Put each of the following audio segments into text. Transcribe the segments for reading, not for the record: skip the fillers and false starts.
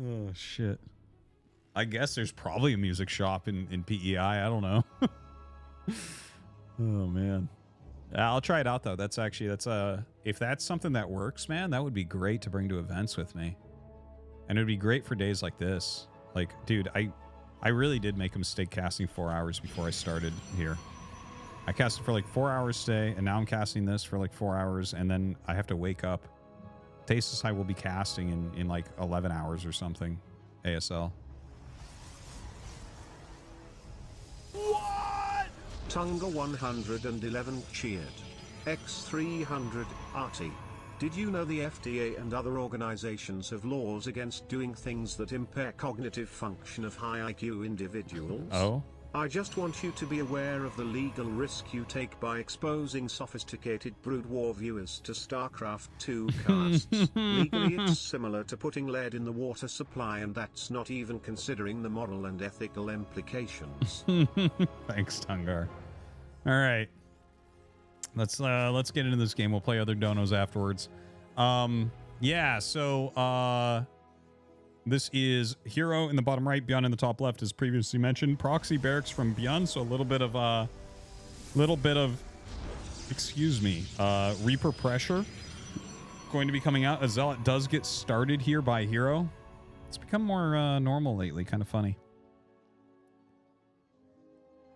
Oh, shit. I guess there's probably a music shop in PEI. I don't know. Oh, man. I'll try it out, though. That's if that's something that works, man, that would be great to bring to events with me. And it would be great for days like this. Like, dude, I really did make a mistake casting 4 hours before I started here. I casted for like 4 hours today, and now I'm casting this for like 4 hours, and then I have to wake up. Thesis I will be casting in like 11 hours or something. ASL. What? Tunga 111 cheered. X300 Artie. Did you know the FDA and other organizations have laws against doing things that impair cognitive function of high IQ individuals? Oh? I just want you to be aware of the legal risk you take by exposing sophisticated Brood War viewers to StarCraft 2 casts. Legally it's similar to putting lead in the water supply, and that's not even considering the moral and ethical implications. Thanks, Tungar. All right. Let's get into this game. We'll play other donos afterwards. Yeah, so this is herO in the bottom right, Byun in the top left, as previously mentioned. Proxy barracks from Byun, so a little bit of excuse me, Reaper pressure going to be coming out. A Zealot does get started here by herO. It's become more normal lately, kind of funny.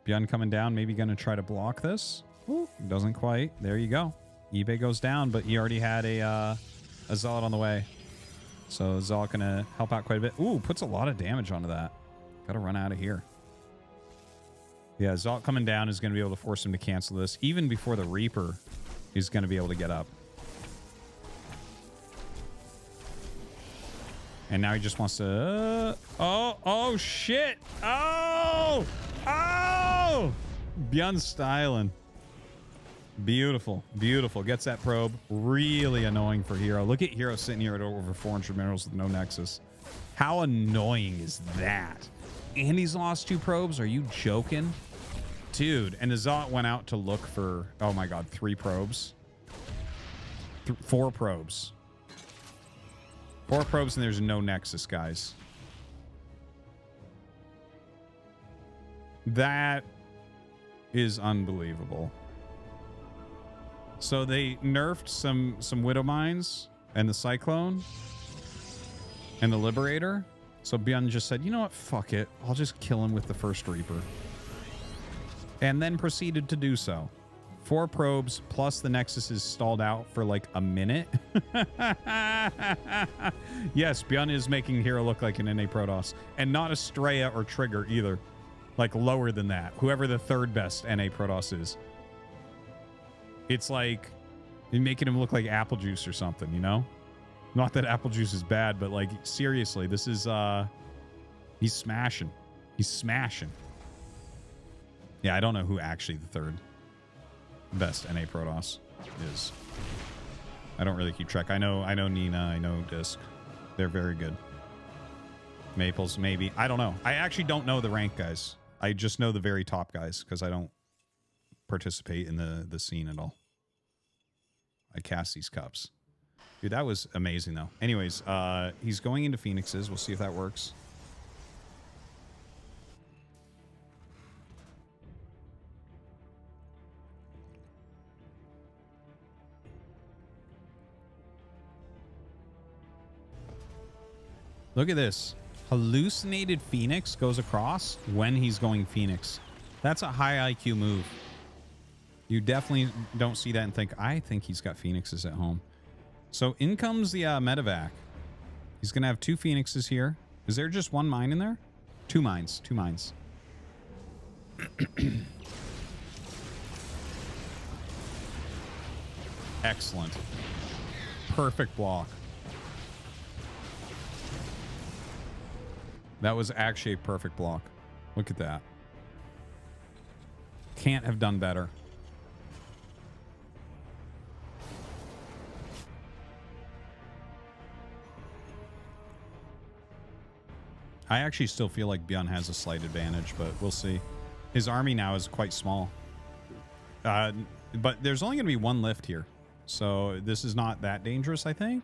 Byun coming down, maybe going to try to block this. Ooh, doesn't quite. There you go. eBay goes down, but he already had a Zealot on the way. So Zealot going to help out quite a bit. Ooh, puts a lot of damage onto that. Got to run out of here. Yeah, Zealot coming down is going to be able to force him to cancel this. Even before the Reaper is going to be able to get up. And now he just wants to... oh, shit. Oh! Byun's styling. Beautiful. Beautiful. Gets that probe. Really annoying for herO. Look at herO sitting here at over 400 minerals with no nexus. How annoying is that? And he's lost 2 probes? Are you joking? Dude, and the Zealot went out to look for, oh my god, 3 probes. 4 probes. 4 probes and there's no nexus, guys. That is unbelievable. So they nerfed some Widow Mines and the Cyclone and the Liberator. So Byun just said, you know what? Fuck it. I'll just kill him with the first Reaper. And then proceeded to do so. 4 probes plus the Nexus is stalled out for like a minute. Yes, Byun is making herO look like an NA Protoss. And not a Straya or Trigger either. Like lower than that. Whoever the 3rd best NA Protoss is. It's like you're making him look like apple juice or something, you know? Not that apple juice is bad, but like seriously, this is he's smashing. He's smashing. Yeah, I don't know who actually the 3rd best NA Protoss is. I don't really keep track. I know Nina, I know Disc. They're very good. Maples, maybe. I don't know. I actually don't know the rank guys. I just know the very top guys because I don't participate in the scene at all. I cast these cups. Dude, that was amazing though. Anyways, he's going into Phoenixes. We'll see if that works. Look at this. Hallucinated Phoenix goes across when he's going Phoenix. That's a high IQ move. You definitely don't see that and think, I think he's got Phoenixes at home. So in comes the medevac. He's going to have 2 Phoenixes here. Is there just 1 mine in there? 2 mines. 2 mines. Excellent. Perfect block. That was actually a perfect block. Look at that. Can't have done better. I actually still feel like Byun has a slight advantage, but we'll see. His army now is quite small. But there's only going to be 1 lift here. So this is not that dangerous, I think.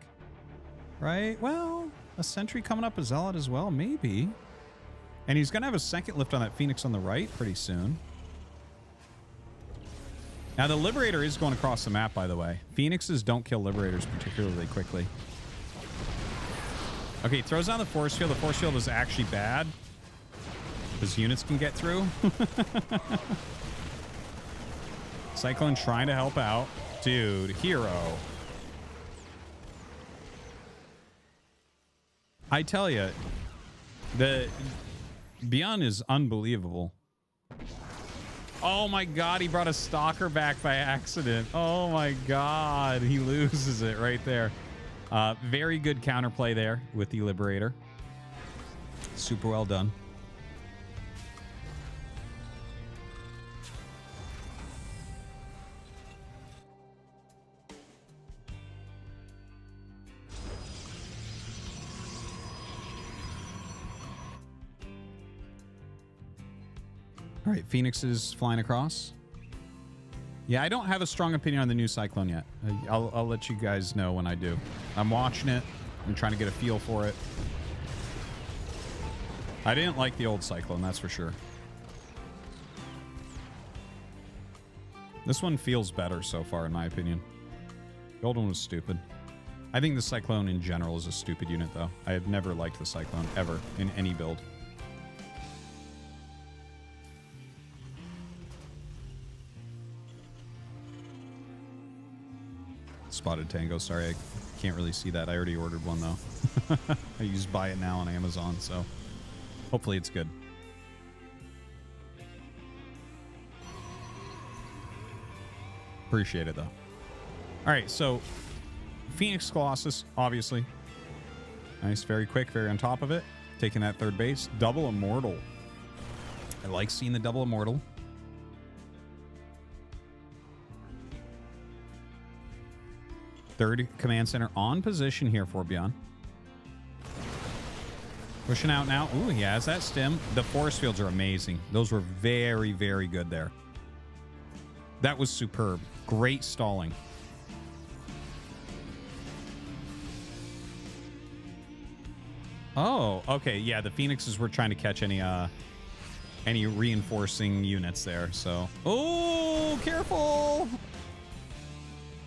right? Well, a sentry coming up a zealot as well, maybe. And he's going to have a second lift on that Phoenix on the right pretty soon. Now, the Liberator is going across the map, by the way. Phoenixes don't kill Liberators particularly quickly. Okay, he throws down the force field. The force field is actually bad because units can get through. Cyclone trying to help out. Dude, herO. I tell you, the Byun is unbelievable. Oh my god, he brought a stalker back by accident. Oh my god, he loses it right there. Very good counterplay there with the Liberator. Super well done. All right, Phoenix is flying across. Yeah, I don't have a strong opinion on the new Cyclone yet. I'll let you guys know when I do. I'm watching it. I'm trying to get a feel for it. I didn't like the old Cyclone, that's for sure. This one feels better so far, in my opinion. The old one was stupid. I think the Cyclone in general is a stupid unit, though. I have never liked the Cyclone, ever, in any build. Spotted Tango. Sorry, I can't really see that. I already ordered one, though. I use buy it now on Amazon, so hopefully it's good. Appreciate it, though. All right, so Phoenix Colossus, obviously. Nice, very quick, very on top of it. Taking that third base. Double Immortal. I like seeing the double Immortal. Third command center on position here for Byun. Pushing out now. Ooh, he has that stim. The force fields are amazing. Those were very, very good there. That was superb. Great stalling. Oh, okay. Yeah, the Phoenixes were trying to catch any reinforcing units there. So, oh, careful.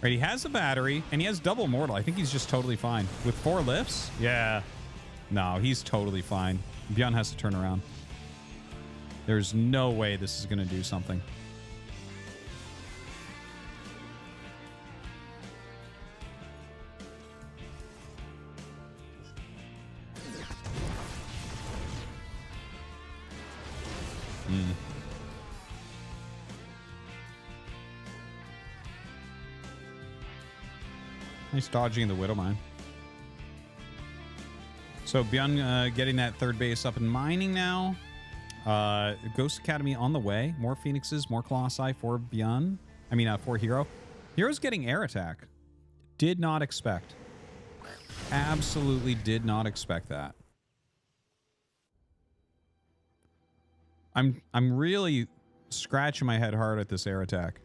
Right, he has a battery, and he has double mortal. I think he's just totally fine. With 4 lifts? Yeah. No, he's totally fine. Byun has to turn around. There's no way this is going to do something. Nice dodging the Widowmine. So Byun getting that third base up and mining now. Ghost Academy on the way. More Phoenixes, more Colossi for Byun. I mean, for herO. herO's getting air attack. Did not expect. Absolutely did not expect that. I'm really scratching my head hard at this air attack.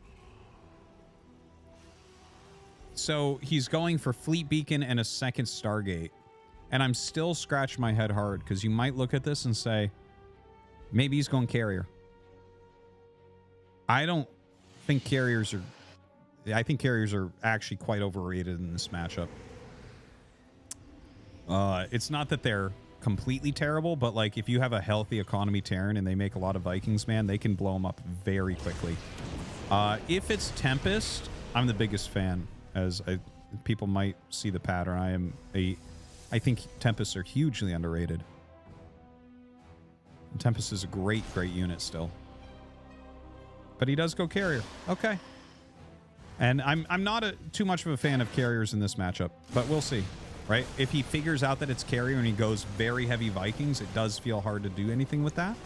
So he's going for Fleet Beacon and a second Stargate. And I'm still scratching my head hard because you might look at this and say, maybe he's going carrier. I don't think carriers are... I think carriers are actually quite overrated in this matchup. It's not that they're completely terrible, but like if you have a healthy economy Terran and they make a lot of Vikings, man, they can blow them up very quickly. If it's Tempest, I'm the biggest fan. As people might see the pattern, I think Tempests are hugely underrated. Tempest is a great unit still. But he does go carrier. Okay. And I'm not too much of a fan of carriers in this matchup, but we'll see, right? If he figures out that it's carrier and he goes very heavy Vikings, it does feel hard to do anything with that.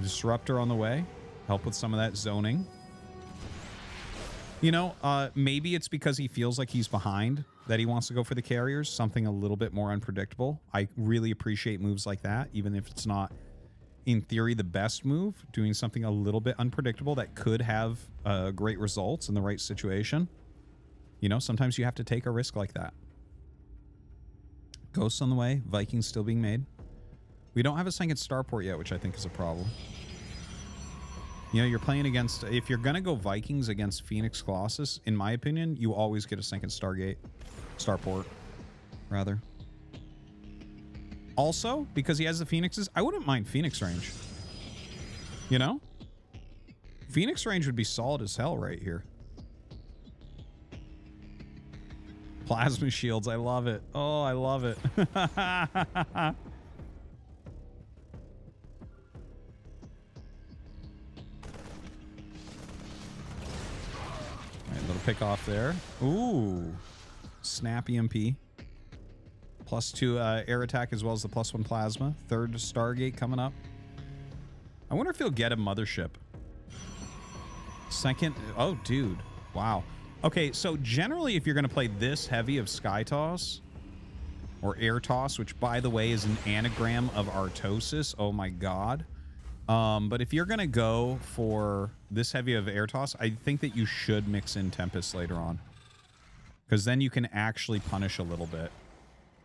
Disruptor on the way. Help with some of that zoning. You know, maybe it's because he feels like he's behind that he wants to go for the carriers, something a little bit more unpredictable. I really appreciate moves like that, even if it's not, in theory, the best move. Doing something a little bit unpredictable that could have great results in the right situation. You know, sometimes you have to take a risk like that. Ghosts on the way. Vikings still being made. We don't have a second starport yet, which I think is a problem. You know, you're playing against... If you're going to go Vikings against Phoenix Colossus, in my opinion, you always get a second Stargate. Starport, rather. Also, because he has the Phoenixes, I wouldn't mind Phoenix range. You know? Phoenix range would be solid as hell right here. Plasma shields, I love it. Oh, I love it. Alright, little pick off there. Ooh. Snap EMP. +2 air attack as well as the +1 plasma. Third Stargate coming up. I wonder if he'll get a mothership. Second. Oh, dude. Wow. Okay, so generally if you're going to play this heavy of Sky Toss or Air Toss, which by the way is an anagram of Artosis. Oh my god. But if you're going to go for this heavy of Air Toss, I think that you should mix in Tempest later on. Because then you can actually punish a little bit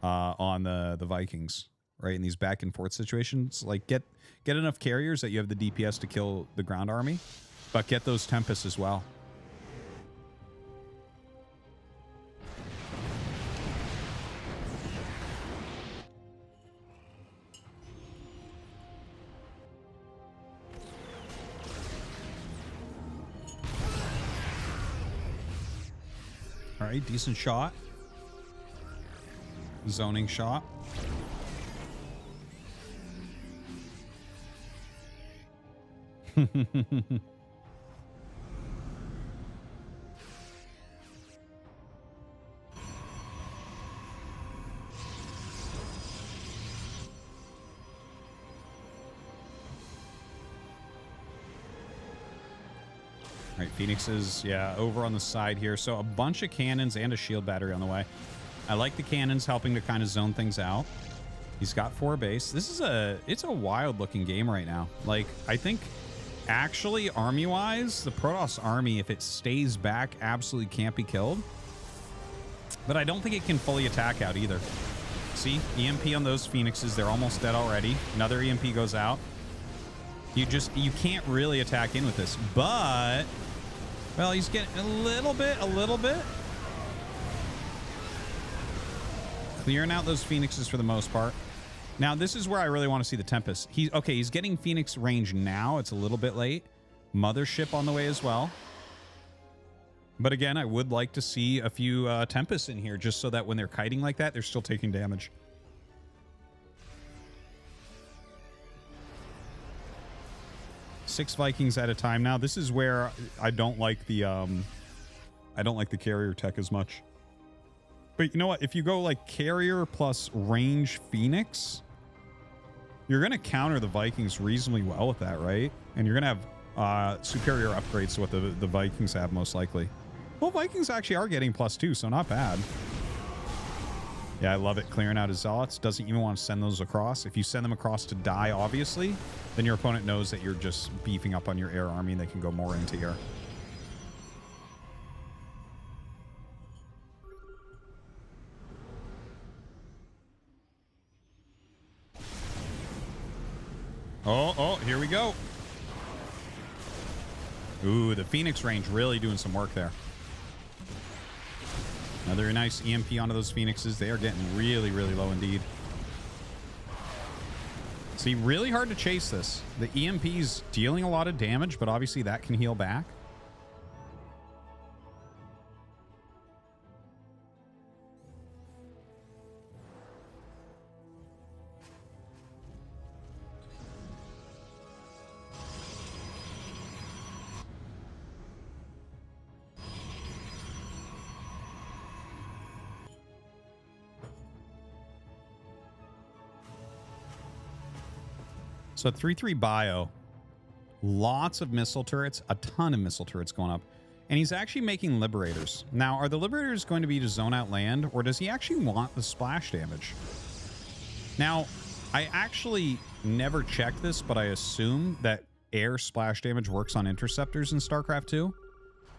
on the Vikings, right? In these back and forth situations. Like get enough carriers that you have the DPS to kill the ground army, but get those Tempests as well. All right, decent shot. Zoning shot. All right, Phoenixes, yeah, over on the side here. So a bunch of cannons and a shield battery on the way. I like the cannons helping to kind of zone things out. He's got 4 base. This is it's a wild looking game right now. Like, I think actually army-wise, the Protoss army, if it stays back, absolutely can't be killed. But I don't think it can fully attack out either. See, EMP on those Phoenixes, they're almost dead already. Another EMP goes out. You can't really attack in with this, but... Well, he's getting a little bit. Clearing out those Phoenixes for the most part. Now, this is where I really want to see the Tempest. He's getting Phoenix range now. It's a little bit late. Mothership on the way as well. But again, I would like to see a few Tempests in here just so that when they're kiting like that, they're still taking damage. Six Vikings at a time now. This is where I don't like the carrier tech as much. But you know what? If you go like carrier plus range Phoenix, you're going to counter the Vikings reasonably well with that, right? And you're going to have superior upgrades to what the Vikings have most likely. Well, Vikings actually are getting +2, so not bad. Yeah, I love it. Clearing out his Zealots. Doesn't even want to send those across. If you send them across to die, obviously, then your opponent knows that you're just beefing up on your air army and they can go more into air. Oh, here we go. Ooh, the Phoenix range really doing some work there. Another nice EMP onto those Phoenixes. They are getting really, really low indeed. See, really hard to chase this. The EMP's dealing a lot of damage, but obviously that can heal back. So 3-3 bio, lots of missile turrets, a ton of missile turrets going up. And he's actually making Liberators. Now, are the Liberators going to be to zone out land, or does he actually want the splash damage? Now, I actually never checked this, but I assume that air splash damage works on interceptors in StarCraft 2.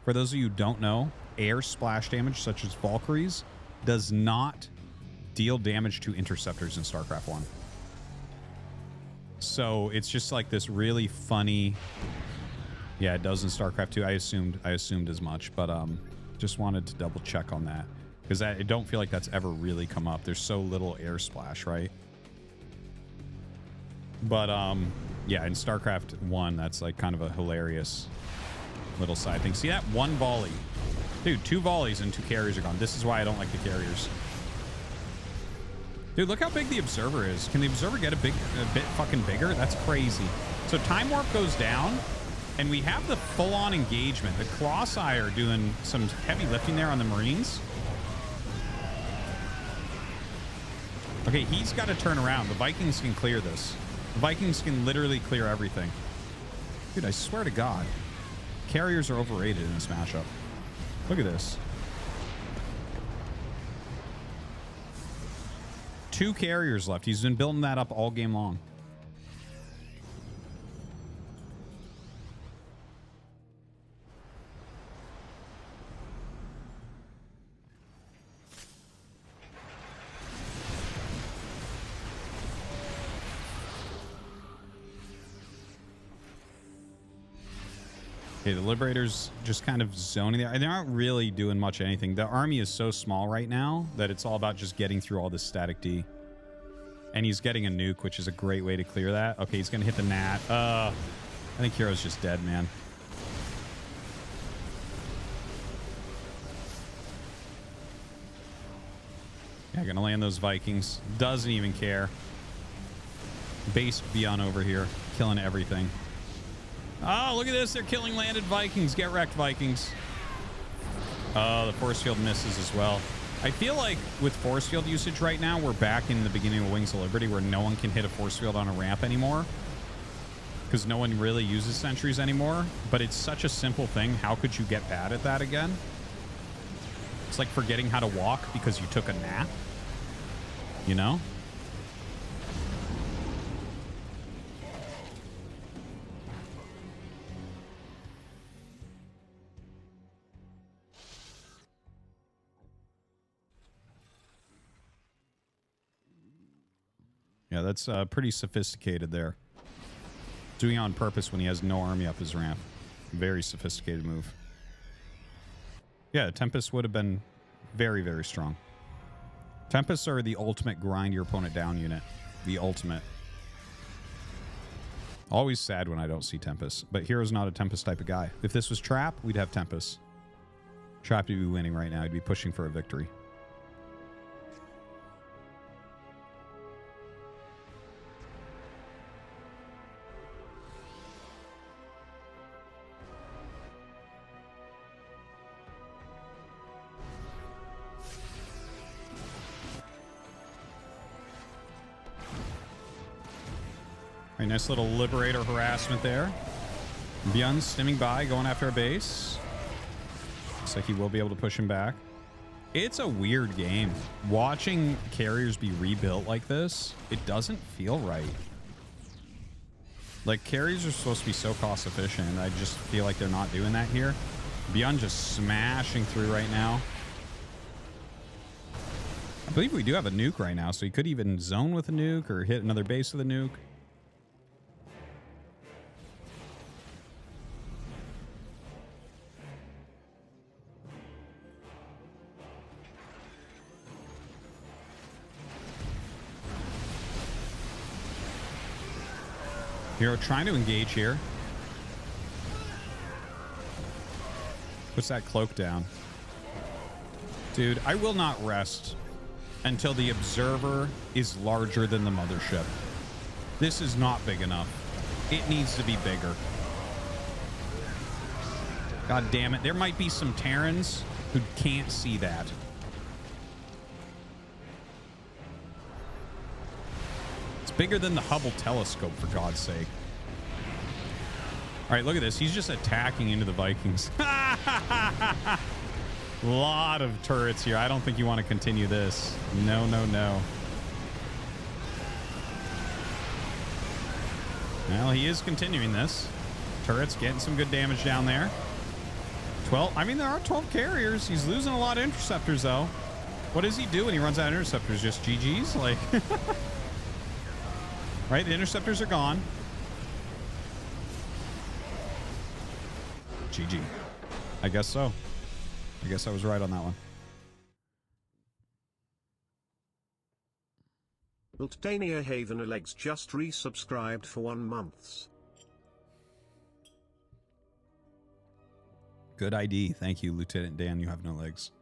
For those of you who don't know, air splash damage, such as Valkyries, does not deal damage to interceptors in StarCraft 1. So it's just like this really funny... Yeah, it does in StarCraft 2. I assumed as much, but just wanted to double check on that. Because I don't feel like that's ever really come up. There's so little air splash, right? But yeah, in StarCraft 1, that's like kind of a hilarious little side thing. See that? One volley. Dude, 2 volleys and 2 carriers are gone. This is why I don't like the carriers. Dude, look how big the Observer is. Can the Observer get a bit fucking bigger? That's crazy. So Time Warp goes down, and we have the full-on engagement. The Colossi are doing some heavy lifting there on the Marines. Okay, he's got to turn around. The Vikings can clear this. The Vikings can literally clear everything. Dude, I swear to God. Carriers are overrated in this matchup. Look at this. 2 carriers left. He's been building that up all game long. Okay, the Liberators just kind of zoning there. They aren't really doing much anything. The army is so small right now that it's all about just getting through all this static D. And he's getting a nuke, which is a great way to clear that. Okay, he's going to hit the Nat. I think herO's just dead, man. Yeah, going to land those Vikings. Doesn't even care. Based Byun over here, killing everything. Oh, look at this. They're killing landed Vikings. Get wrecked, Vikings. Oh, the force field misses as well. I feel like with force field usage right now, we're back in the beginning of Wings of Liberty where no one can hit a force field on a ramp anymore. Because no one really uses sentries anymore. But it's such a simple thing. How could you get bad at that again? It's like forgetting how to walk because you took a nap. You know? Yeah, that's pretty sophisticated there. Doing it on purpose when he has no army up his ramp. Very sophisticated move. Yeah, Tempests would have been very, very strong. Tempests are the ultimate grind your opponent down unit. The ultimate. Always sad when I don't see Tempest. But herO's not a Tempest type of guy. If this was Trap, we'd have Tempest. Trap would be winning right now. He'd be pushing for a victory. All right, nice little Liberator harassment there. Byun stimming by, going after a base. Looks like he will be able to push him back. It's a weird game. Watching carriers be rebuilt like this, it doesn't feel right. Like, carriers are supposed to be so cost efficient, and I just feel like they're not doing that here. Byun just smashing through right now. I believe we do have a nuke right now, so he could even zone with a nuke or hit another base with a nuke. herO trying to engage here. Puts that cloak down. Dude, I will not rest until the Observer is larger than the mothership. This is not big enough. It needs to be bigger. God damn it. There might be some Terrans who can't see that. Bigger than the Hubble telescope, for God's sake. All right, look at this. He's just attacking into the Vikings. Lot of turrets here. I don't think you want to continue this. No, no, no. Well, he is continuing this. Turrets getting some good damage down there. 12. I mean, there are 12 carriers. He's losing a lot of interceptors, though. What does he do when he runs out of interceptors? Just GG's? Like, right? The interceptors are gone. GG. I guess so. I guess I was right on that one. Ultania Haven Alex just resubscribed for 1 month. Good ID. Thank you, Lieutenant Dan. You have no legs.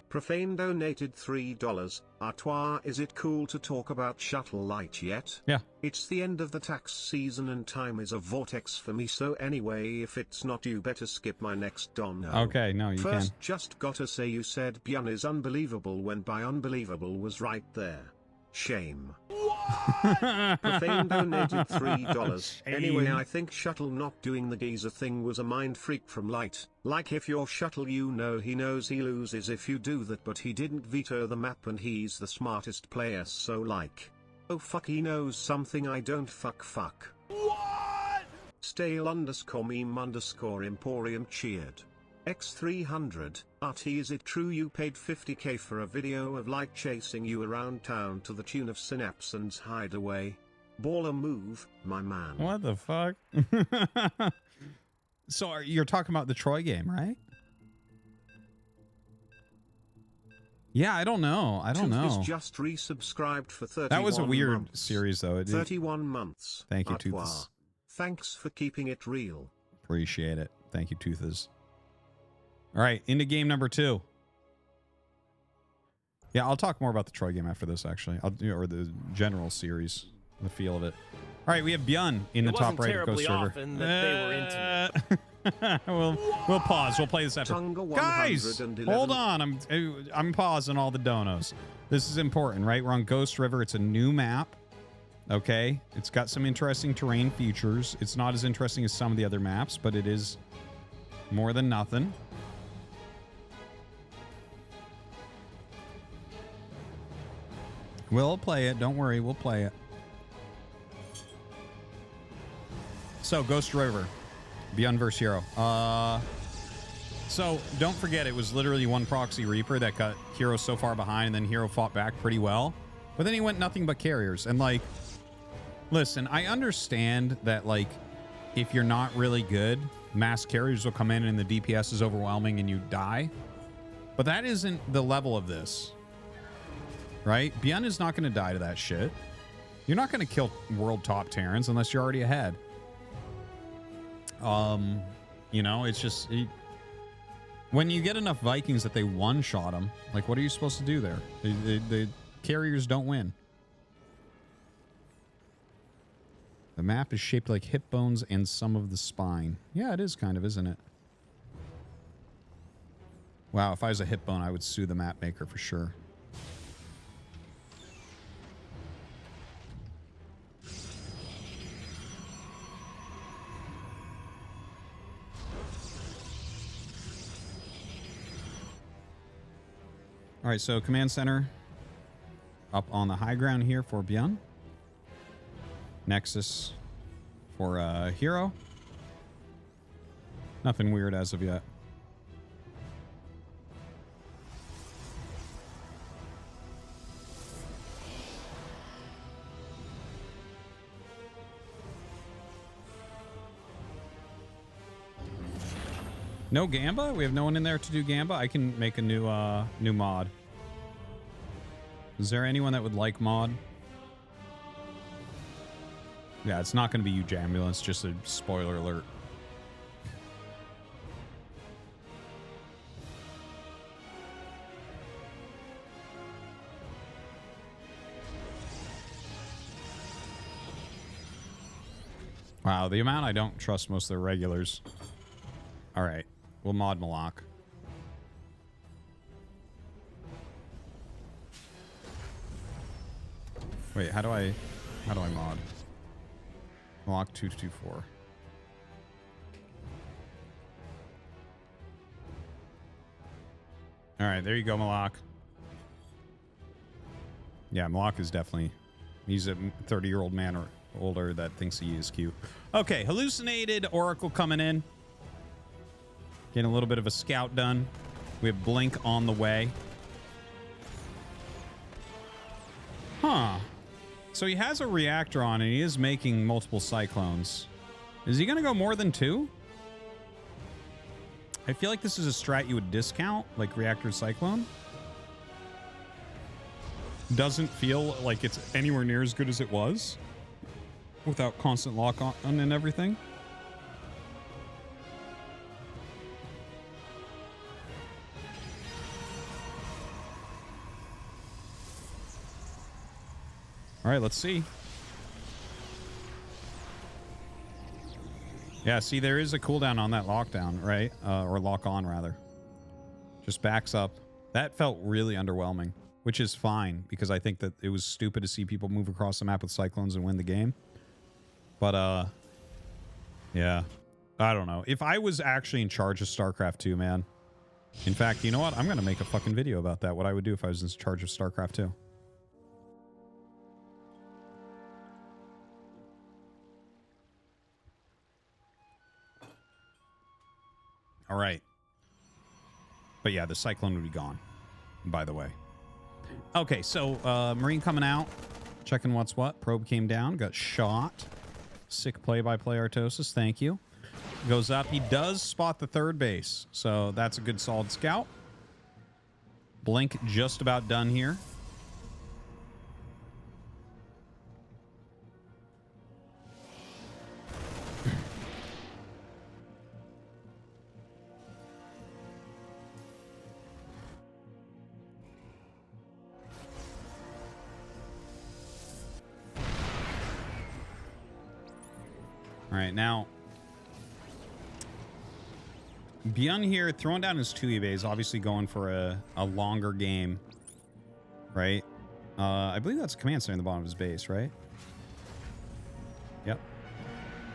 Profane donated $3. Artois, is it cool to talk about Shuttle Light yet? Yeah. It's the end of the tax season and time is a vortex for me, so anyway, if it's not, you better skip my next dono. Okay, no, you First, can. just gotta say you said Byun is unbelievable when by unbelievable was right there. Shame. Profane donated $3. Anyway, I think Shuttle not doing the geezer thing was a mind freak from Light. Like, if you're Shuttle, you know he knows he loses if you do that, but he didn't veto the map and he's the smartest player, so like, oh fuck, he knows something I don't. Fuck. What? Stale_meme_Emporium cheered. X300, Artie, is it true you paid 50k for a video of Light chasing you around town to the tune of Synapse and's Hideaway? Baller move, my man. What the fuck? So you're talking about the Troy game, right? Yeah, I don't know. I don't know. Just resubscribed for 31 That was a weird months. series, though. 31 months. Thank you, Artois. Toothes. Thanks for keeping it real. Appreciate it. Thank you, Toothes. All right, into game number 2. Yeah, I'll talk more about the Troy game after this, actually. Or the general series, the feel of it. All right, we have Byun in the top right of Ghost River. That they were intimate. We'll pause. We'll play this after. Guys, hold on. I'm pausing all the donos. This is important, right? We're on Ghost River. It's a new map. Okay, it's got some interesting terrain features. It's not as interesting as some of the other maps, but it is more than nothing. We'll play it. Don't worry. We'll play it. So, Ghost River. Byun versus herO. So, don't forget, it was literally one proxy Reaper that got herO so far behind, and then herO fought back pretty well. But then he went nothing but carriers. And, like, listen, I understand that, like, if you're not really good, mass carriers will come in and the DPS is overwhelming and you die. But that isn't the level of this. Right? Byun is not going to die to that shit. You're not going to kill world top Terrans unless you're already ahead. You know, it's just... when you get enough Vikings that they one-shot them, like, what are you supposed to do there? The carriers don't win. The map is shaped like hip bones and some of the spine. Yeah, it is kind of, isn't it? Wow, if I was a hip bone, I would sue the map maker for sure. All right, so command center up on the high ground here for Byun. Nexus for herO. Nothing weird as of yet. No Gamba? We have no one in there to do Gamba? I can make a new new mod. Is there anyone that would like mod? Yeah, it's not going to be you, Jambulance. Just a spoiler alert. Wow, the amount I don't trust most of the regulars. All right, we'll mod Malak. Wait, how do I mod? Malak 224. All right, there you go, Malak. Yeah, Malak is definitely, he's a 30-year-old man older that thinks he is Q. Okay, hallucinated Oracle coming in. Getting a little bit of a scout done. We have Blink on the way. Huh. So he has a reactor on and he is making multiple cyclones. Is he going to go more than 2? I feel like this is a strat you would discount, like reactor cyclone. Doesn't feel like it's anywhere near as good as it was without constant lock on and everything. All right, let's see. Yeah, see, there is a cooldown on that lockdown, right? Or lock on, rather. Just backs up. That felt really underwhelming, which is fine because I think that it was stupid to see people move across the map with cyclones and win the game. But, yeah, I don't know. If I was actually in charge of StarCraft 2, man. In fact, you know what? I'm going to make a fucking video about that. What I would do if I was in charge of StarCraft 2. All right. But yeah, the cyclone would be gone, by the way. Okay, so Marine coming out. Checking what's what. Probe came down. Got shot. Sick play-by-play Artosis. Thank you. Goes up. He does spot the third base. So that's a good solid scout. Blink just about done here. All right, now Byun here throwing down his 2 eBays, obviously going for a longer game, right? I believe that's a command center in the bottom of his base, right? Yep.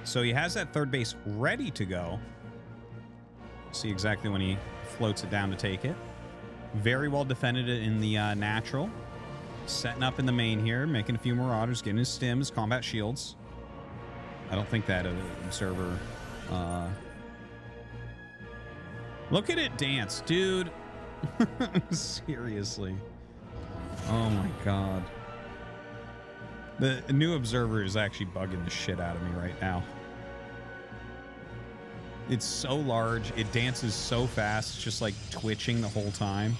So he has that third base ready to go. See exactly when he floats it down to take it. Very well defended in the natural. Setting up in the main here, making a few marauders, getting his stims, combat shields. I don't think that observer... Look at it dance, dude. Seriously. Oh my god. The new observer is actually bugging the shit out of me right now. It's so large. It dances so fast. It's just like twitching the whole time.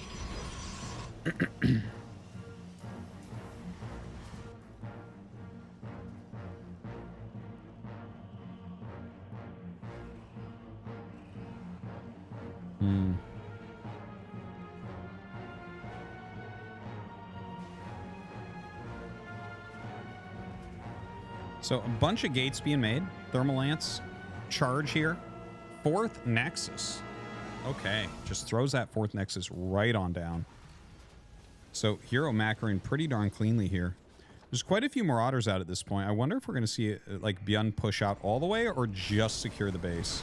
So a bunch of gates being made. Thermal Lance. Charge here. 4th Nexus. Okay. Just throws that 4th Nexus right on down. So herO macroing pretty darn cleanly here. There's quite a few Marauders out at this point. I wonder if we're going to see like Byun push out all the way or just secure the base.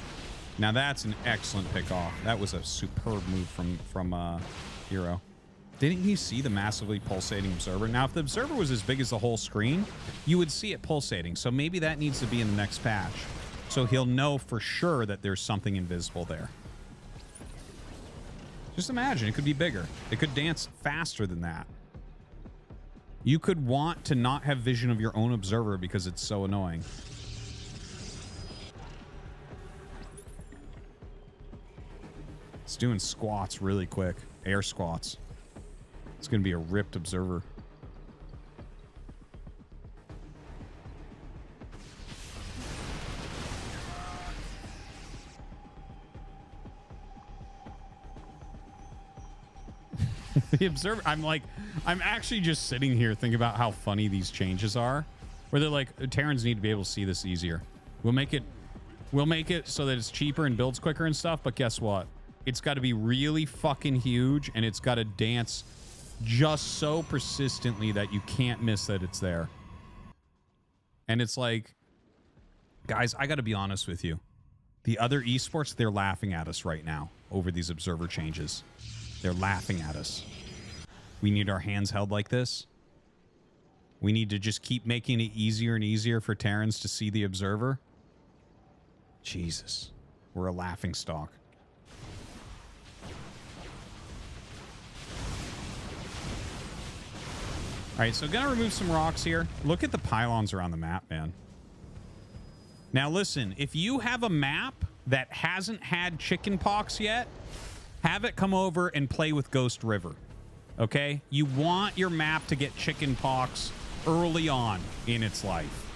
Now that's an excellent pick off. That was a superb move from herO. Didn't he see the massively pulsating observer? Now, if the observer was as big as the whole screen, you would see it pulsating. So maybe that needs to be in the next patch. So he'll know for sure that there's something invisible there. Just imagine, it could be bigger. It could dance faster than that. You could want to not have vision of your own observer because it's so annoying. It's doing squats really quick. Air squats. It's going to be a ripped observer. The observer, I'm actually just sitting here thinking about how funny these changes are. Where they're like, Terrans need to be able to see this easier. We'll make it so that it's cheaper and builds quicker and stuff, but guess what? It's got to be really fucking huge and it's got to dance just so persistently that you can't miss that it's there. And it's like, guys, I got to be honest with you. The other esports, they're laughing at us right now over these observer changes. They're laughing at us. We need our hands held like this. We need to just keep making it easier and easier for Terrans to see the observer. Jesus. We're a laughing stock. All right, so gonna remove some rocks here. Look at the pylons around the map, man. Now listen, if you have a map that hasn't had chicken pox yet, have it come over and play with Ghost River. Okay? You want your map to get chicken pox early on in its life.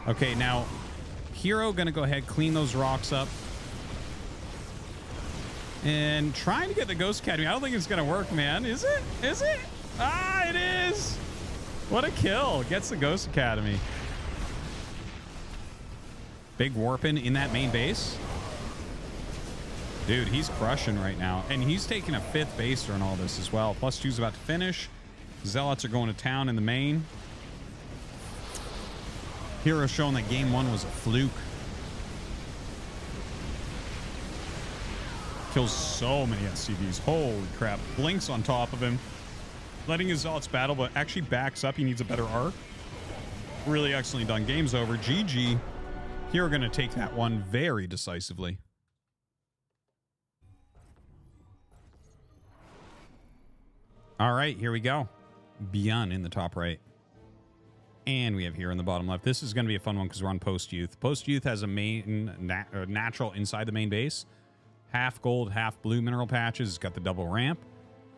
Okay, now herO gonna go ahead, clean those rocks up. And trying to get the Ghost Academy. I don't think it's gonna work, man. Is it? Is it? Ah, it is! What a kill. Gets the Ghost Academy. Big warping in that main base. Dude, he's crushing right now. And he's taking a 5th baser in all this as well. +2's about to finish. Zealots are going to town in the main. herO showing that game 1 was a fluke. Kills so many SCVs. Holy crap. Blinks on top of him. Letting his Zealots battle, but actually backs up. He needs a better arc. Really excellently done. Game's over. GG. herO going to take that one very decisively. All right, here we go. Byun in the top right. And we have herO in the bottom left. This is going to be a fun one because we're on Post-Youth. Post-Youth has a main natural inside the main base. Half gold, half blue mineral patches. It's got the double ramp.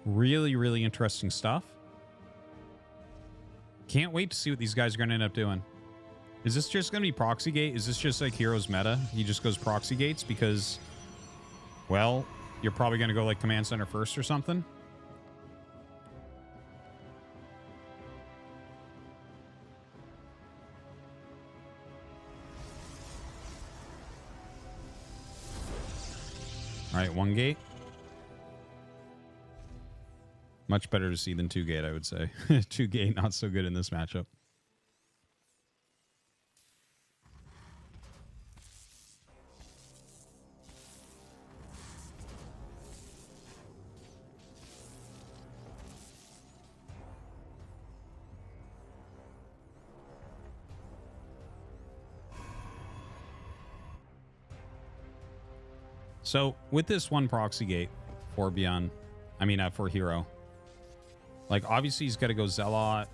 Really, really interesting stuff. Can't wait to see what these guys are going to end up doing. Is this just going to be proxy gate? Is this just like herO's meta? He just goes proxy gates because, well, you're probably going to go like command center first or something. All right, 1 gate. Much better to see than 2 gate, I would say. 2 gate, not so good in this matchup. So with this one proxy gate for Byun, for herO, like obviously he's got to go Zealot,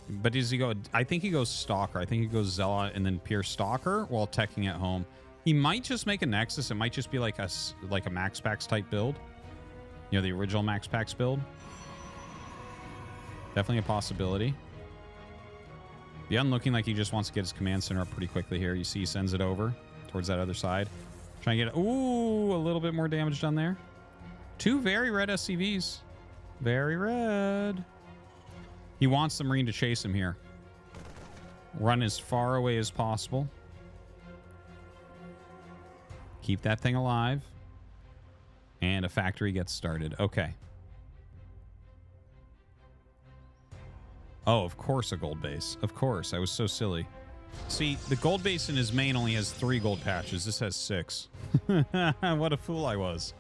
but does he go? I think he goes Stalker. I think he goes Zealot and then pure Stalker while teching at home. He might just make a Nexus. It might just be like a Max Packs type build. You know, the original Max Packs build. Definitely a possibility. Byun looking like he just wants to get his command center up pretty quickly here. You see he sends it over towards that other side. Trying to get, ooh, a little bit more damage done there. 2 very red SCVs. Very red. He wants the Marine to chase him here. Run as far away as possible. Keep that thing alive. And a factory gets started. Okay. Oh, of course a gold base. Of course. I was so silly. See, the gold base in his main only has 3 gold patches. This has 6. What a fool I was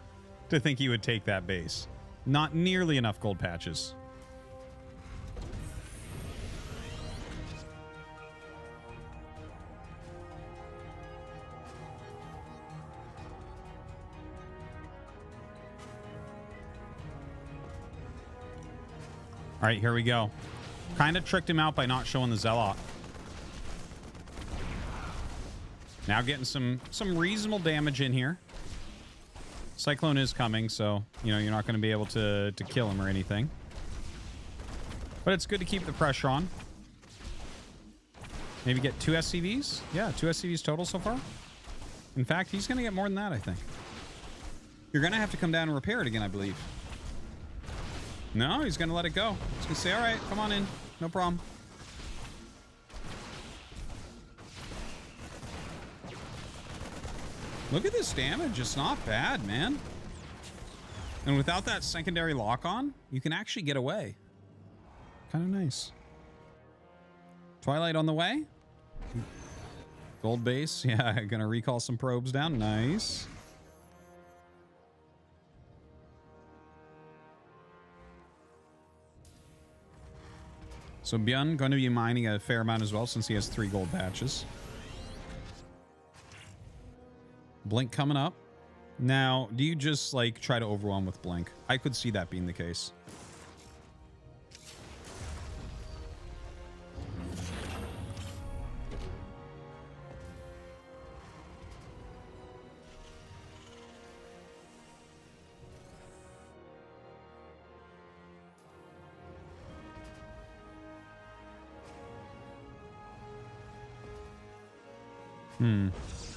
to think he would take that base. Not nearly enough gold patches. All right, here we go. Kind of tricked him out by not showing the Zealot. Now getting some reasonable damage in here. Cyclone is coming, so, you know, you're not going to be able to kill him or anything. But it's good to keep the pressure on. Maybe get 2 SCVs? Yeah, 2 SCVs total so far. In fact, he's going to get more than that, I think. You're going to have to come down and repair it again, I believe. No, he's going to let it go. He's going to say, all right, come on in. No problem. Look at this damage. It's not bad, man. And without that secondary lock-on, you can actually get away. Kind of nice. Twilight on the way. Gold base. Yeah, gonna recall some probes down. Nice. So Byun going to be mining a fair amount as well since he has 3 gold patches. Blink coming up. Now, do you just like try to overwhelm with Blink? I could see that being the case.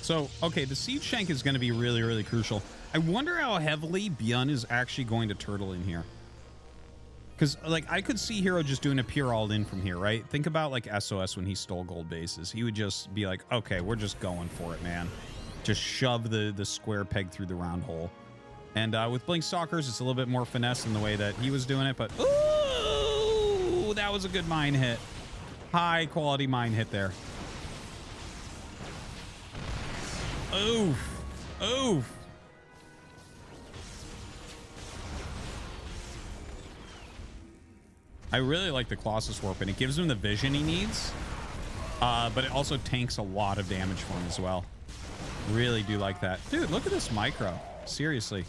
So, okay, the Siege Shank is going to be really, really crucial. I wonder how heavily Byun is actually going to turtle in here. Because, like, I could see herO just doing a pure all-in from here, right? Think about, like, SOS when he stole gold bases. He would just be like, okay, we're just going for it, man. Just shove the square peg through the round hole. And with Blink Stalkers, it's a little bit more finesse in the way that he was doing it. But, ooh, that was a good mine hit. High-quality mine hit there. Oof. Oof. I really like the Colossus Warp, and it gives him the vision he needs. But it also tanks a lot of damage for him as well. Really do like that. Dude, look at this micro. Seriously.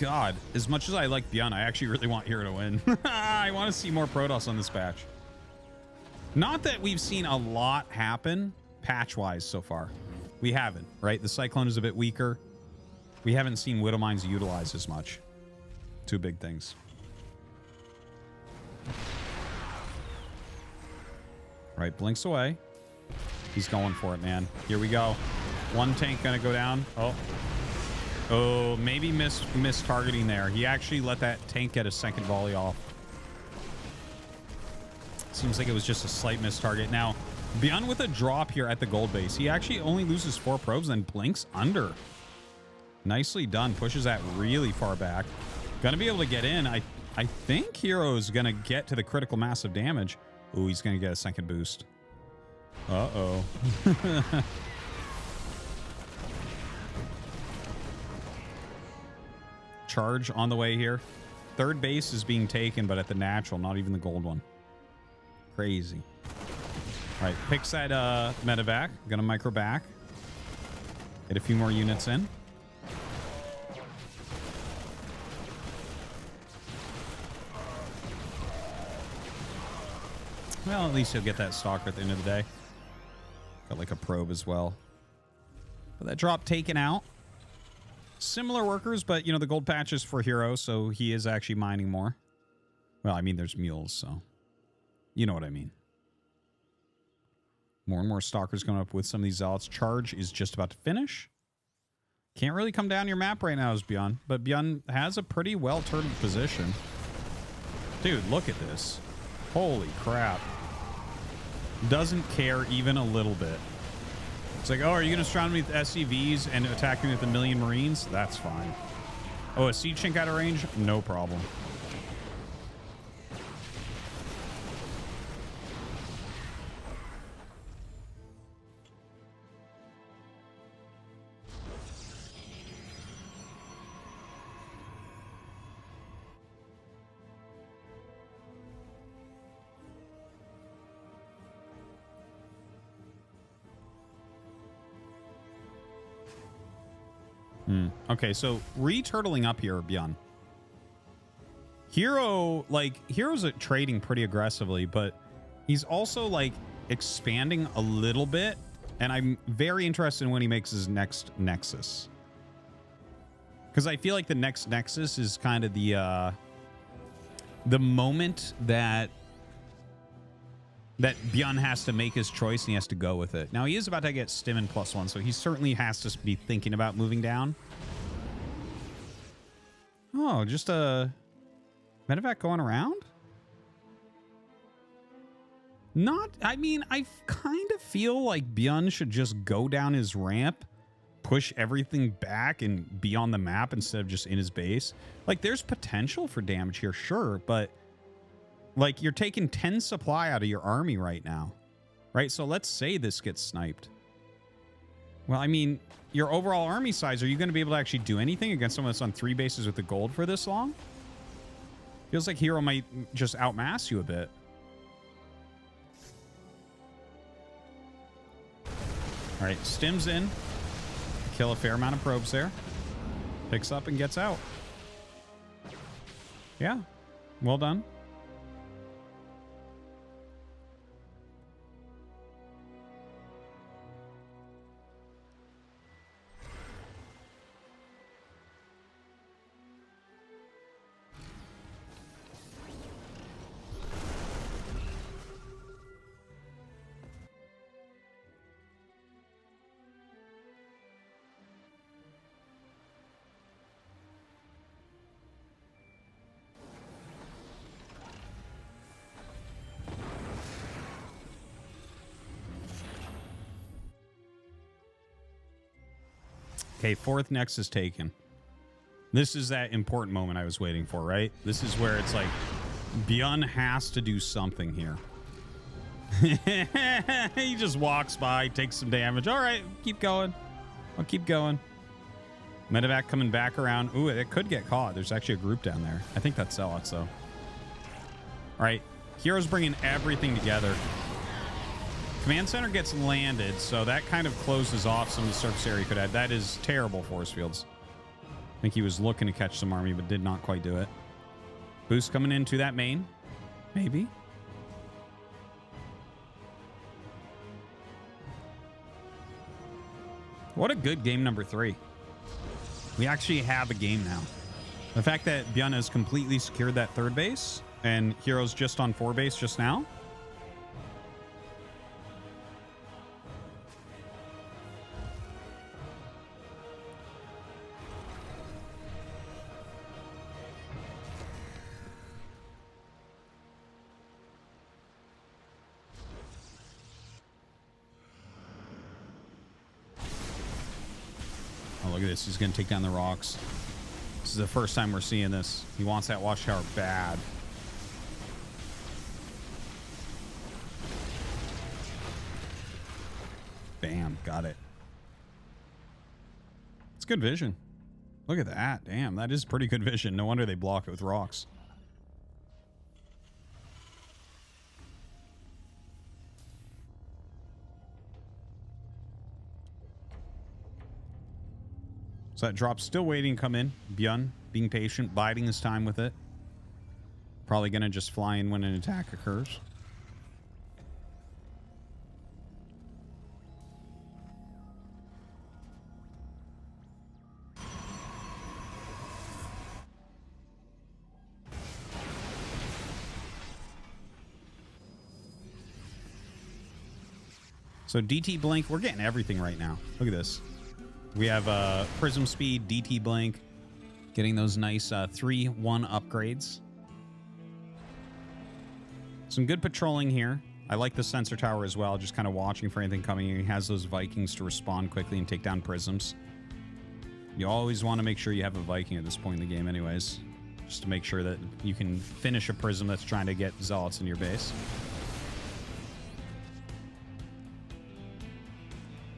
God, as much as I like Byun, I actually really want herO to win. I want to see more Protoss on this patch. Not that we've seen a lot happen patch-wise so far. We haven't, right? The Cyclone is a bit weaker. We haven't seen Widow Mines utilized as much. 2 big things. Right, blinks away. He's going for it, man. Here we go. 1 tank gonna go down. Oh, maybe missed targeting there. He actually let that tank get a 2nd volley off. Seems like it was just a slight miss target. Now, Byun with a drop here at the gold base. He actually only loses 4 probes, then blinks under. Nicely done. Pushes that really far back. Gonna be able to get in. I think herO's gonna get to the critical mass of damage. Ooh, he's gonna get a 2nd boost. Uh-oh. Charge on the way here. 3rd base is being taken, but at the natural, not even the gold one. Crazy. All right, picks that medevac. Gonna micro back. Get a few more units in. Well, at least he'll get that stalker at the end of the day. Got like a probe as well. But that drop taken out. Similar workers, but you know, the gold patch is for herO, so he is actually mining more. Well, I mean, there's mules, so you know what I mean. More and more stalkers going up with some of these zealots. Charge is just about to finish. Can't really come down your map right now as Byun, but Byun has a pretty well-turtled position. Dude, look at this. Holy crap. Doesn't care even a little bit. It's like, oh, are you going to surround me with SCVs and attack me with a million Marines? That's fine. Oh, a Siege Shank out of range? No problem. Okay, so re-turtling up here, Byun. herO, like, herO's trading pretty aggressively, but he's also, like, expanding a little bit, and I'm very interested in when he makes his next Nexus. Because I feel like the next Nexus is kind of the moment that Byun has to make his choice and he has to go with it. Now, he is about to get Stimmin +1, so he certainly has to be thinking about moving down. Oh, just a medevac going around? Not, I mean, I kind of feel like Byun should just go down his ramp, push everything back, and be on the map instead of just in his base. Like, there's potential for damage here, sure, but like, you're taking 10 supply out of your army right now, right? So let's say this gets sniped. Well, I mean, your overall army size, are you going to be able to actually do anything against someone that's on 3 bases with the gold for this long? Feels like herO might just outmass you a bit. All right, stims in. Kill a fair amount of probes there. Picks up and gets out. Yeah, well done. Okay, fourth Nexus taken. This is that important moment I was waiting for, right? This is where it's like, Byun has to do something here. He just walks by, takes some damage. All right, keep going. I'll keep going. Medevac coming back around. Ooh, it could get caught. There's actually a group down there. I think that's Zealots, though. All right, herO's bringing everything together. Command center gets landed, so that kind of closes off some of the surface area he could add. That is terrible force fields. I think he was looking to catch some army, but did not quite do it. Boost coming into that main. Maybe. What a good game number 3. We actually have a game now. The fact that Byun has completely secured that third base and herO's just on 4 base just now. Look at this. He's going to take down the rocks. This is the first time we're seeing this. He wants that watchtower bad. Bam. Got it. It's good vision. Look at that. Damn, that is pretty good vision. No wonder they block it with rocks. So that drop's still waiting to come in. Byun being patient, biding his time with it. Probably going to just fly in when an attack occurs. So DT Blink, we're getting everything right now. Look at this. We have Prism Speed, DT Blink, getting those nice 3-1 upgrades. Some good patrolling here. I like the sensor tower as well, just kind of watching for anything coming. He has those Vikings to respond quickly and take down prisms. You always want to make sure you have a Viking at this point in the game anyways, just to make sure that you can finish a prism that's trying to get Zealots in your base.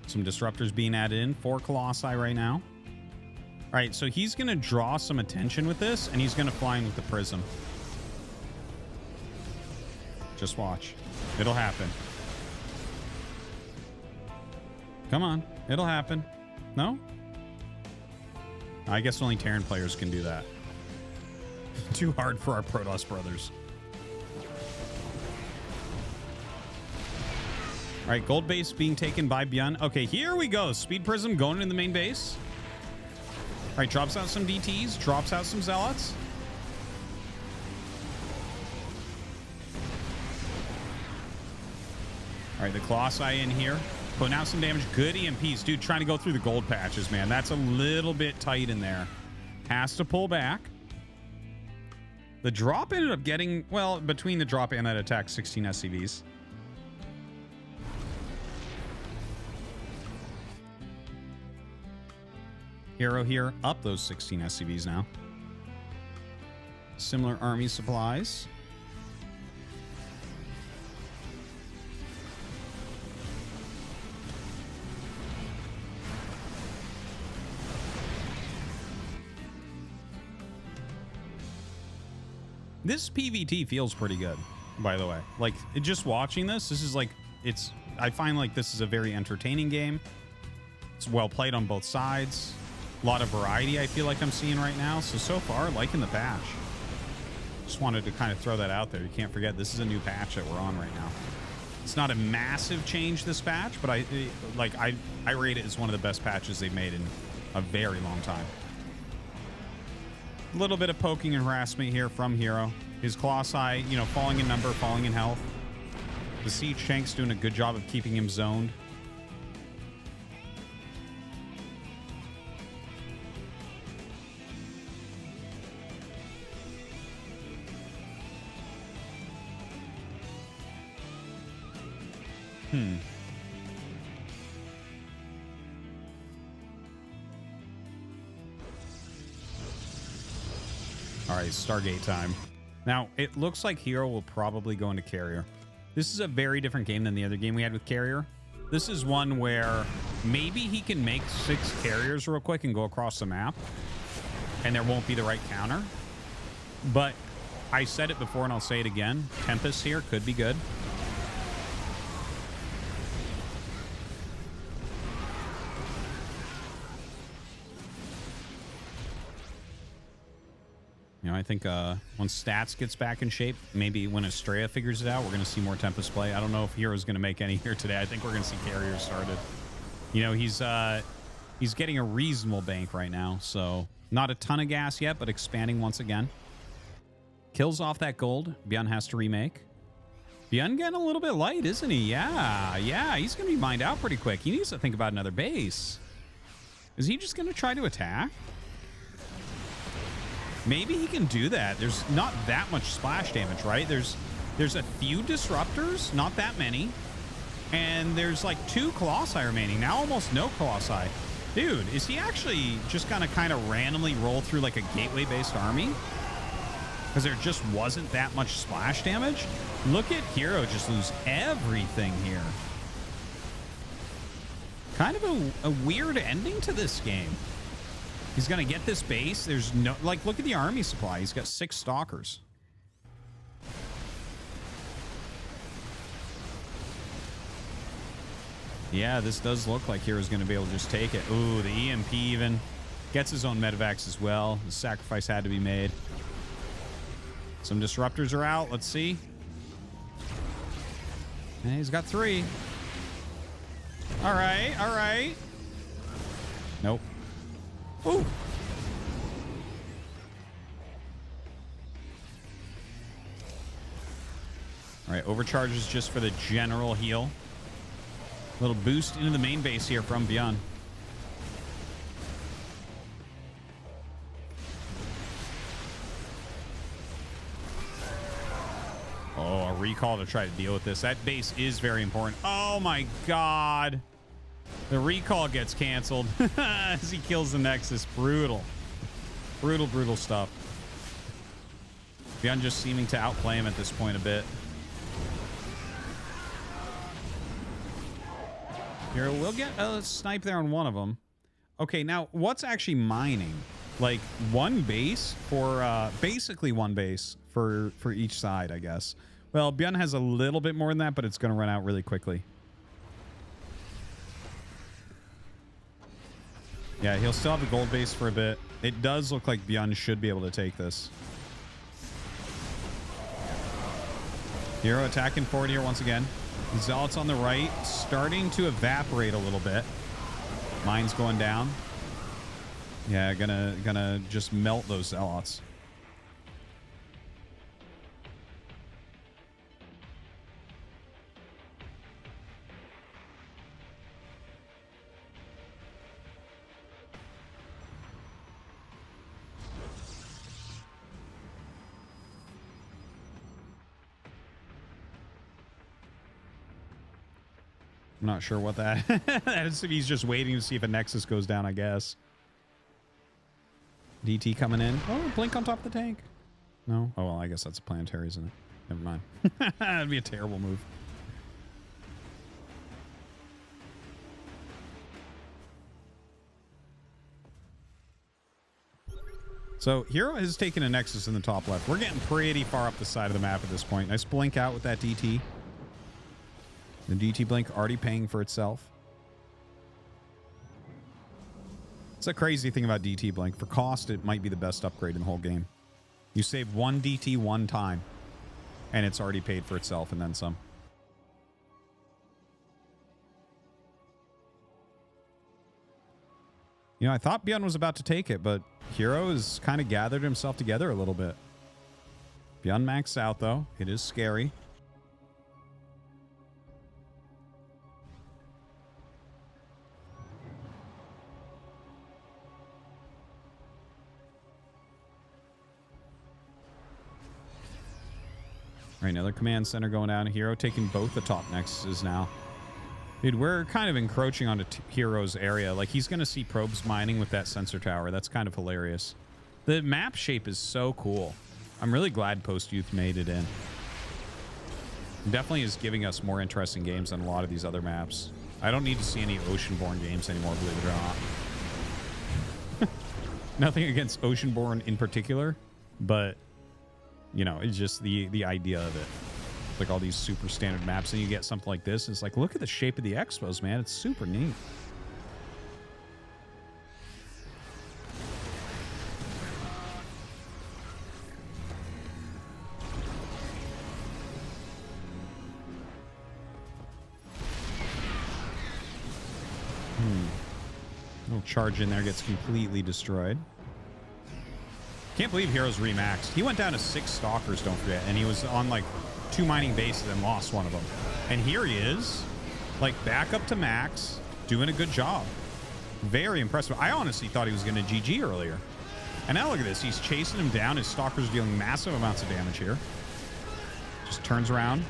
Some disruptors being added in. 4 Colossi right now. All right, so he's going to draw some attention with this, and he's going to fly in with the prism. Just watch. It'll happen. Come on. It'll happen. No? I guess only Terran players can do that. Too hard for our Protoss brothers. All right, gold base being taken by Byun. Okay, here we go. Speed Prism going in the main base. All right, drops out some DTs, drops out some Zealots. All right, the Colossi in here. Putting out some damage. Good EMPs. Dude, trying to go through the gold patches, man. That's a little bit tight in there. Has to pull back. The drop ended up getting, well, between the drop and that attack, 16 SCVs. herO here, up those 16 SCVs now. Similar army supplies. This PvT feels pretty good, by the way. Like, just watching this is like, I find like this is a very entertaining game. It's well played on both sides. A lot of variety I feel like I'm seeing right now. So far, liking the patch. Just wanted to kind of throw that out there. You can't forget, this is a new patch that we're on right now. It's not a massive change, this patch, but I rate it as one of the best patches they've made in a very long time. A little bit of poking and harassment here from herO. His Colossi, you know, falling in number, falling in health. The Siege Tank's doing a good job of keeping him zoned. All right, Stargate time. Now, it looks like herO will probably go into carrier. This is a very different game than the other game we had with carrier. This is one where maybe he can make 6 carriers real quick and go across the map, and there won't be the right counter. But I said it before, and I'll say it again. Tempest here could be good. You know, I think once Stats gets back in shape, maybe when Estrella figures it out, we're going to see more Tempest play. I don't know if herO's going to make any here today. I think we're going to see carriers started. You know, he's getting a reasonable bank right now, so not a ton of gas yet, but expanding once again. Kills off that gold. Byun has to remake. Byun getting a little bit light, isn't he? Yeah, he's going to be mined out pretty quick. He needs to think about another base. Is he just going to try to attack? Maybe he can do that. There's not that much splash damage, right? There's a few disruptors, not that many. And there's like 2 Colossi remaining. Now almost no Colossi. Dude, is he actually just gonna kind of randomly roll through like a gateway-based army? Because there just wasn't that much splash damage? Look at herO just lose everything here. Kind of a weird ending to this game. He's going to get this base. There's no... Like, look at the army supply. He's got 6 stalkers. Yeah, this does look like herO's going to be able to just take it. Ooh, the EMP even. Gets his own medevacs as well. The sacrifice had to be made. Some disruptors are out. Let's see. And he's got 3. All right, all right. Nope. Ooh. All right, overcharges just for the general heal. Little boost into the main base here from Byun. Oh, a recall to try to deal with this. That base is very important. Oh my God. The recall gets canceled as he kills the Nexus. Brutal. Brutal stuff. Byun just seeming to outplay him at this point a bit. Here, we'll get a snipe there on one of them. Okay, now what's actually mining? Like one base for, basically one base for each side, I guess. Well, Byun has a little bit more than that, but it's going to run out really quickly. Yeah, he'll still have the gold base for a bit. It does look like Byun should be able to take this. herO attacking forward here once again. Zealots on the right, starting to evaporate a little bit. Mine's going down. Yeah, gonna just melt those Zealots. I'm not sure what that is. He's just waiting to see if a Nexus goes down, I guess. DT coming in. Oh, blink on top of the tank. No? Oh, well, I guess that's a planetary, isn't it? Never mind. That'd be a terrible move. So herO has taken a Nexus in the top left. We're getting pretty far up the side of the map at this point. Nice blink out with that DT. The DT blink already paying for itself. It's a crazy thing about DT blink. For cost, it might be the best upgrade in the whole game. You save one DT one time, and it's already paid for itself and then some. You know, I thought Byun was about to take it, but herO has kind of gathered himself together a little bit. Byun maxed out, though. It is scary. All right, another command center going down. herO taking both the top nexuses now. Dude, we're kind of encroaching onto herO's area. Like, he's going to see probes mining with that sensor tower. That's kind of hilarious. The map shape is so cool. I'm really glad Post-Youth made it in. It definitely is giving us more interesting games than a lot of these other maps. I don't need to see any Oceanborn games anymore, believe it or not. Nothing against Oceanborn in particular, but, you know, it's just the idea of it. Like all these super standard maps, and you get something like this. It's like, look at the shape of the expos, man. It's super neat. Little charge in there, gets completely destroyed. Can't believe herO's remaxed. He went down to 6 stalkers, don't forget, and he was on like 2 mining bases and lost one of them. And here he is, like back up to max, doing a good job. Very impressive. I honestly thought he was going to GG earlier. And now look at this. He's chasing him down. His stalker's dealing massive amounts of damage here. Just turns around.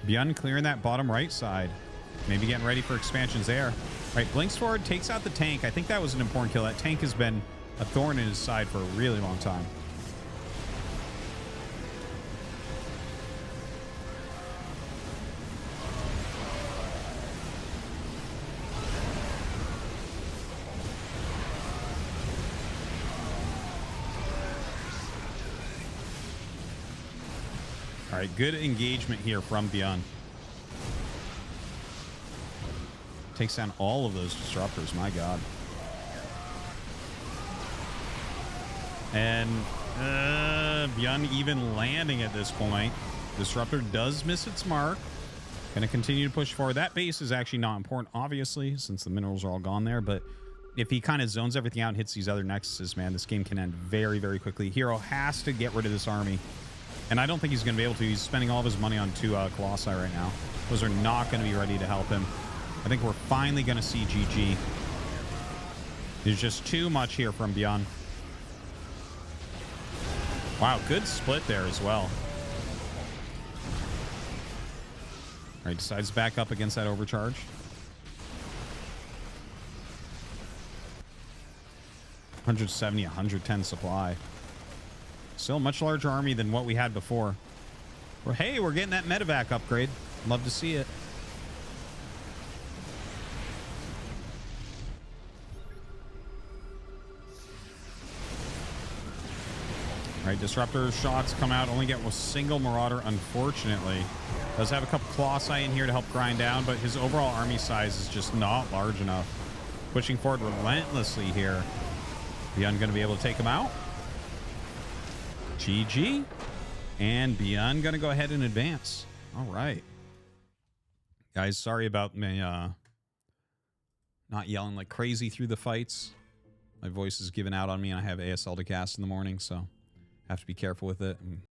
Byun clearing that bottom right side. Maybe getting ready for expansions there. All right, blinks forward, takes out the tank. I think that was an important kill. That tank has been a thorn in his side for a really long time. All right, good engagement here from Byun. Takes down all of those disruptors, my god. And Byun even landing at this point. Disruptor does miss its mark. Gonna continue to push forward. That base is actually not important, obviously, since the minerals are all gone there, but if he kind of zones everything out and hits these other nexuses, man, this game can end very, very quickly. herO has to get rid of this army. And I don't think he's going to be able to. He's spending all of his money on 2 Colossi right now. Those are not going to be ready to help him. I think we're finally going to see GG. There's just too much here from Byun. Wow, good split there as well. All right, decides to back up against that overcharge. $170, $110 supply. Still a much larger army than what we had before. Well, hey, we're getting that medevac upgrade. Love to see it. All right, disruptor shots come out. Only get a single marauder, unfortunately. Does have a couple Colossi in here to help grind down, but his overall army size is just not large enough. Pushing forward relentlessly here. Byun going to be able to take him out. GG. And Byun going to go ahead and advance. All right. Guys, sorry about me not yelling like crazy through the fights. My voice is giving out on me, and I have ASL to cast in the morning, so have to be careful with it.